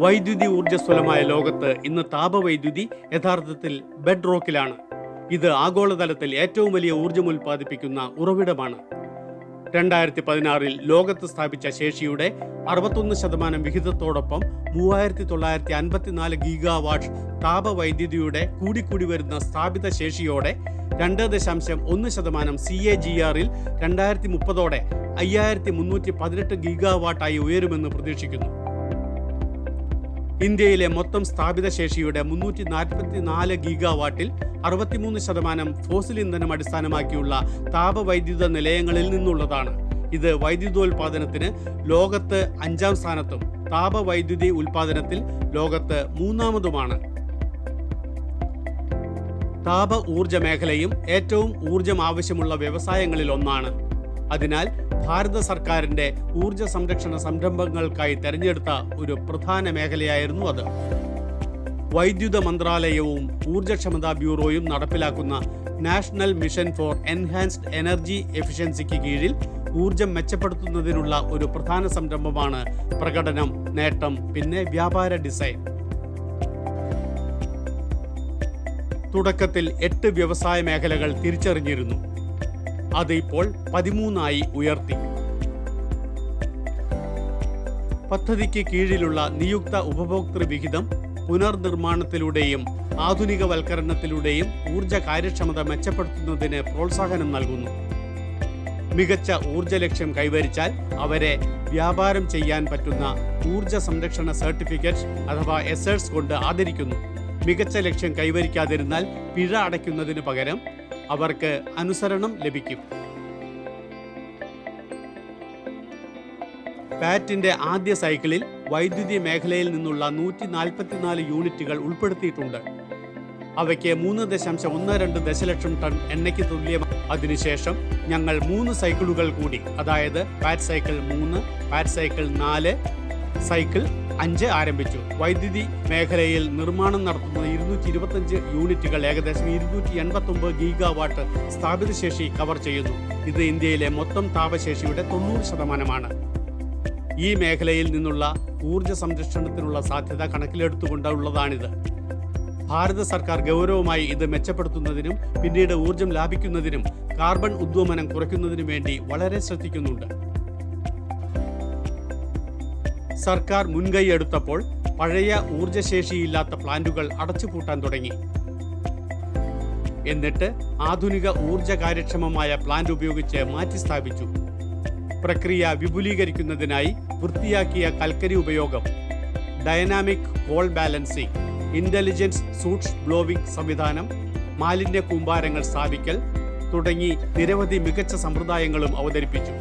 വൈദ്യുതി ഊർജ്ജസ്വലമായ ലോകത്ത് ഇന്ന് താപവൈദ്യുതി യഥാർത്ഥത്തിൽ ബെഡ് റോക്കിലാണ്. ഇത് ആഗോളതലത്തിൽ ഏറ്റവും വലിയ ഊർജ്ജം ഉൽപ്പാദിപ്പിക്കുന്ന ഉറവിടമാണ്. 2016 ലോകത്ത് സ്ഥാപിച്ച ശേഷിയുടെ 61% വിഹിതത്തോടൊപ്പം 3954 ഗീഗാവാട്ട് താപവൈദ്യുതിയുടെ കൂടിക്കൂടി വരുന്ന സ്ഥാപിത ശേഷിയോടെ 2.1% CAGR-ൽ 2030 5318 ഗീഗാവാട്ടായി ഉയരുമെന്ന് പ്രതീക്ഷിക്കുന്നു. ഇന്ത്യയിലെ മൊത്തം സ്ഥാപിത ശേഷിയുടെ 344 ഗീഗാവാട്ടിൽ 63% ഫോസിൽ ഇന്ധനം അടിസ്ഥാനമാക്കിയുള്ള താപവൈദ്യുത നിലയങ്ങളിൽ നിന്നുള്ളതാണ്. ഇത് വൈദ്യുതോൽപാദനത്തിന് ലോകത്ത് 5ാം സ്ഥാനത്തും താപവൈദ്യുതി ഉൽപാദനത്തിൽ ലോകത്ത് 3ാമതുമാണ്. താപ ഊർജ മേഖലയും ഏറ്റവും ഊർജം ആവശ്യമുള്ള വ്യവസായങ്ങളിൽ ഒന്നാണ്. അതിനാൽ ഭാരത സർക്കാരിന്റെ ഊർജ സംരക്ഷണ സംരംഭങ്ങൾക്കായി തെരഞ്ഞെടുത്ത ഒരു പ്രധാന മേഖലയായിരുന്നു അത്. വൈദ്യുത മന്ത്രാലയവും ഊർജക്ഷമതാ ബ്യൂറോയും നടപ്പിലാക്കുന്ന National Mission for Enhanced Energy എഫിഷ്യൻസിക്ക് കീഴിൽ ഊർജം മെച്ചപ്പെടുത്തുന്നതിനുള്ള ഒരു പ്രധാന സംരംഭമാണ് പ്രകടനം, നേട്ടം, പിന്നെ വ്യാപാര ഡിസൈൻ. തുടക്കത്തിൽ 8 വ്യവസായ മേഖലകൾ തിരിച്ചറിഞ്ഞിരുന്നു. അത് ഇപ്പോൾ 13ആയി ഉയർത്തി. പദ്ധതിക്ക് കീഴിലുള്ള നിയുക്ത ഉപഭോക്തൃ വിഹിതം പുനർനിർമ്മാണത്തിലൂടെയും ആധുനികവൽക്കരണത്തിലൂടെയും ഊർജ കാര്യക്ഷമത മെച്ചപ്പെടുത്തുന്നതിന് പ്രോത്സാഹനം നൽകുന്നു. മികച്ച ഊർജ ലക്ഷ്യം കൈവരിച്ചാൽ അവരെ വ്യാപാരം ചെയ്യാൻ പറ്റുന്ന ഊർജ സംരക്ഷണ സർട്ടിഫിക്കറ്റ് അഥവാ എസേർട്സ് കൊണ്ട് ആദരിക്കുന്നു. മികച്ച ലക്ഷ്യം കൈവരിക്കാതിരുന്നാൽ പിഴ അടയ്ക്കുന്നതിന് പകരം അവർക്ക് അനുസരണം ലഭിക്കും. പാറ്റിന്റെ ആദ്യ സൈക്കിളിൽ വൈദ്യുതി മേഖലയിൽ നിന്നുള്ള 144 യൂണിറ്റുകൾ ഉൾപ്പെടുത്തിയിട്ടുണ്ട്. അവയ്ക്ക് 3.12 ദശലക്ഷം ടൺ എണ്ണയ്ക്ക് തുല്യമാണ്. അതിനുശേഷം ഞങ്ങൾ 3 സൈക്കിളുകൾ കൂടി, അതായത് പാറ്റ് സൈക്കിൾ 3, പാറ്റ് സൈക്കിൾ 4, സൈക്കിൾ 5 ആരംഭിച്ചു. വൈദ്യുതി മേഖലയിൽ നിർമ്മാണം നടത്തുന്ന 225 യൂണിറ്റുകൾ ഏകദേശം 289 ഗീഗാവാട്ട് സ്ഥാപിത ശേഷി കവർ ചെയ്യുന്നു. ഇത് ഇന്ത്യയിലെ മൊത്തം താപശേഷിയുടെ 90%. ഈ മേഖലയിൽ നിന്നുള്ള ഊർജ സംരക്ഷണത്തിനുള്ള സാധ്യത കണക്കിലെടുത്തുകൊണ്ടുള്ളതാണിത്. ഭാരത സർക്കാർ ഗൗരവമായി ഇത് മെച്ചപ്പെടുത്തുന്നതിനും പിന്നീട് ഊർജം ലാഭിക്കുന്നതിനും കാർബൺ ഉദ്വമനം കുറയ്ക്കുന്നതിനും വേണ്ടി വളരെ ശ്രദ്ധിക്കുന്നുണ്ട്. സർക്കാർ മുൻകൈ എടുത്തപ്പോൾ പഴയ ഊർജശേഷിയില്ലാത്ത പ്ലാന്റുകൾ അടച്ചുപൂട്ടാൻ തുടങ്ങി. എന്നിട്ട് ആധുനിക ഊർജ കാര്യക്ഷമമായ പ്ലാന്റ് ഉപയോഗിച്ച് മാറ്റിസ്ഥാപിച്ചു. പ്രക്രിയ വിപുലീകരിക്കുന്നതിനായി വൃത്തിയാക്കിയ കൽക്കരി ഉപയോഗം, dynamic call balancing, intelligence suits blowing സംവിധാനം, മാലിന്യ കൂമ്പാരങ്ങൾ സ്ഥാപിക്കൽ തുടങ്ങി നിരവധി മികച്ച സമ്പ്രദായങ്ങളും അവതരിപ്പിച്ചു.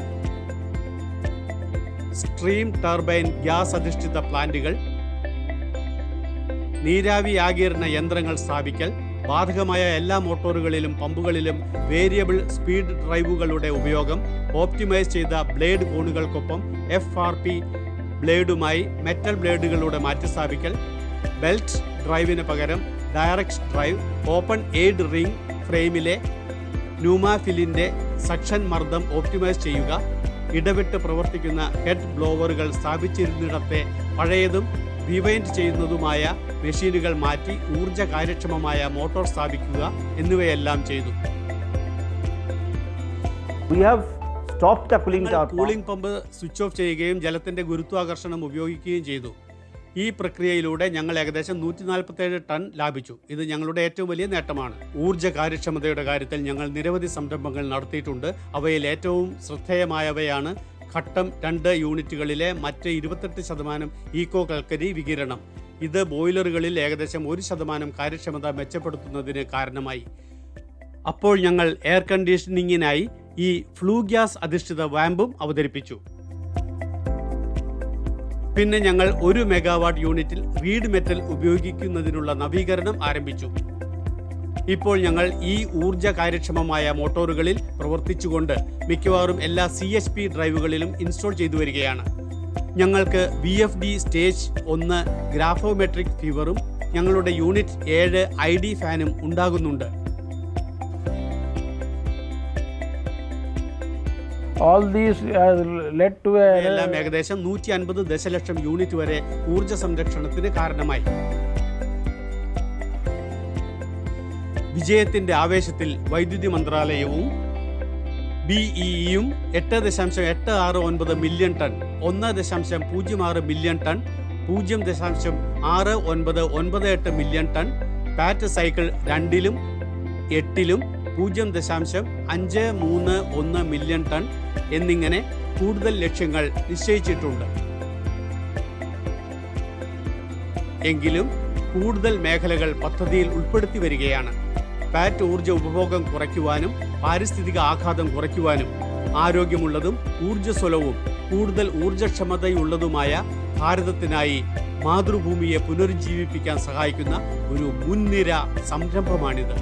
സ്ട്രീം ടർബൈൻ ഗ്യാസ് അധിഷ്ഠിത പ്ലാന്റുകൾ, നീരാവി ആഗിരണ യന്ത്രങ്ങൾ സ്ഥാപിക്കൽ, ബാധകമായ എല്ലാ മോട്ടോറുകളിലും പമ്പുകളിലും വേരിയബിൾ സ്പീഡ് ഡ്രൈവുകളുടെ ഉപയോഗം, ഓപ്റ്റിമൈസ് ചെയ്ത ബ്ലേഡ് കോണുകൾക്കൊപ്പം FRP ബ്ലേഡുമായി മെറ്റൽ ബ്ലേഡുകളുടെ മാറ്റിസ്ഥാപിക്കൽ, ബെൽറ്റ് ഡ്രൈവിന് പകരം ഡയറക്റ്റ് ഡ്രൈവ്, ഓപ്പൺ എയ്ഡ് റിംഗ് ഫ്രെയിമിലെ ന്യൂമാഫിലിൻ്റെ സക്ഷൻ മർദ്ദം ഓപ്റ്റിമൈസ് ചെയ്യുക, ഇടവിട്ട് പ്രവർത്തിക്കുന്ന ഹെഡ് ബ്ലോവറുകൾ സ്ഥാപിച്ചിരുന്നിടത്തെ പഴയതും റിവൈൻഡ് ചെയ്യുന്നതുമായ മെഷീനുകൾ മാറ്റി ഊർജ കാര്യക്ഷമമായ മോട്ടോർ സ്ഥാപിക്കുക എന്നിവയെല്ലാം ചെയ്തു. കൂളിംഗ് പമ്പ് സ്വിച്ച് ഓഫ് ചെയ്യുകയും ജലത്തിന്റെ ഗുരുത്വാകർഷണം ഉപയോഗിക്കുകയും ചെയ്തു. ഈ പ്രക്രിയയിലൂടെ ഞങ്ങൾ ഏകദേശം 147 ടൺ ലാഭിച്ചു. ഇത് ഞങ്ങളുടെ ഏറ്റവും വലിയ നേട്ടമാണ്. ഊർജ കാര്യക്ഷമതയുടെ കാര്യത്തിൽ ഞങ്ങൾ നിരവധി സംരംഭങ്ങൾ നടത്തിയിട്ടുണ്ട്. അവയിൽ ഏറ്റവും ശ്രദ്ധേയമായവയാണ് ഘട്ടം 2 യൂണിറ്റുകളിലെ മറ്റ് 28% ഈക്കോ കൽക്കരി വികിരണം. ഇത് ബോയിലറുകളിൽ ഏകദേശം 1% കാര്യക്ഷമത മെച്ചപ്പെടുത്തുന്നതിന് കാരണമായി. അപ്പോൾ ഞങ്ങൾ എയർ കണ്ടീഷനിങ്ങിനായി ഈ ഫ്ലൂ ഗ്യാസ് അധിഷ്ഠിത വാമ്പും അവതരിപ്പിച്ചു. പിന്നെ ഞങ്ങൾ 1 മെഗാവാട്ട് യൂണിറ്റിൽ റീഡ് മെറ്റൽ ഉപയോഗിക്കുന്നതിനുള്ള നവീകരണം ആരംഭിച്ചു. ഇപ്പോൾ ഞങ്ങൾ ഈ ഊർജ കാര്യക്ഷമമായ മോട്ടോറുകളിൽ പ്രവർത്തിച്ചുകൊണ്ട് മിക്കവാറും എല്ലാ CHP ഡ്രൈവുകളിലും ഇൻസ്റ്റാൾ ചെയ്തു വരികയാണ്. ഞങ്ങൾക്ക് VFD സ്റ്റേജ് 1 ഗ്രാഫോമെട്രിക് ഫീവറും ഞങ്ങളുടെ യൂണിറ്റ് 7 ID ഫാനും ഉണ്ടാകുന്നുണ്ട്. All these has led to എല്ലാം ഏകദേശം 150 ദശലക്ഷം യൂണിറ്റ് വരെ ഊർജ സംരക്ഷണത്തിന് കാരണമായി. വിജയത്തിന്റെ ആവേശത്തിൽ വൈദ്യുതി മന്ത്രാലയവും BEEയും 8.869 million ton, 1.06 million ton, 0.6998 million ton, PAT cycle 2ലും 8ലും 0.531 മില്യൺ ടൺ എന്നിങ്ങനെ കൂടുതൽ ലക്ഷ്യങ്ങൾ നിശ്ചയിച്ചിട്ടുണ്ട്. എങ്കിലും കൂടുതൽ മേഖലകൾ പദ്ധതിയിൽ ഉൾപ്പെടുത്തി വരികയാണ്. പാറ്റ് ഊർജ ഉപഭോഗം കുറയ്ക്കുവാനും പാരിസ്ഥിതിക ആഘാതം കുറയ്ക്കുവാനും ആരോഗ്യമുള്ളതും ഊർജ്ജസ്വലവും കൂടുതൽ ഊർജ്ജക്ഷമതയുള്ളതുമായ ഭാരതത്തിനായി മാതൃഭൂമിയെ പുനരുജ്ജീവിപ്പിക്കാൻ സഹായിക്കുന്ന ഒരു മുൻനിര സംരംഭമാണിത്.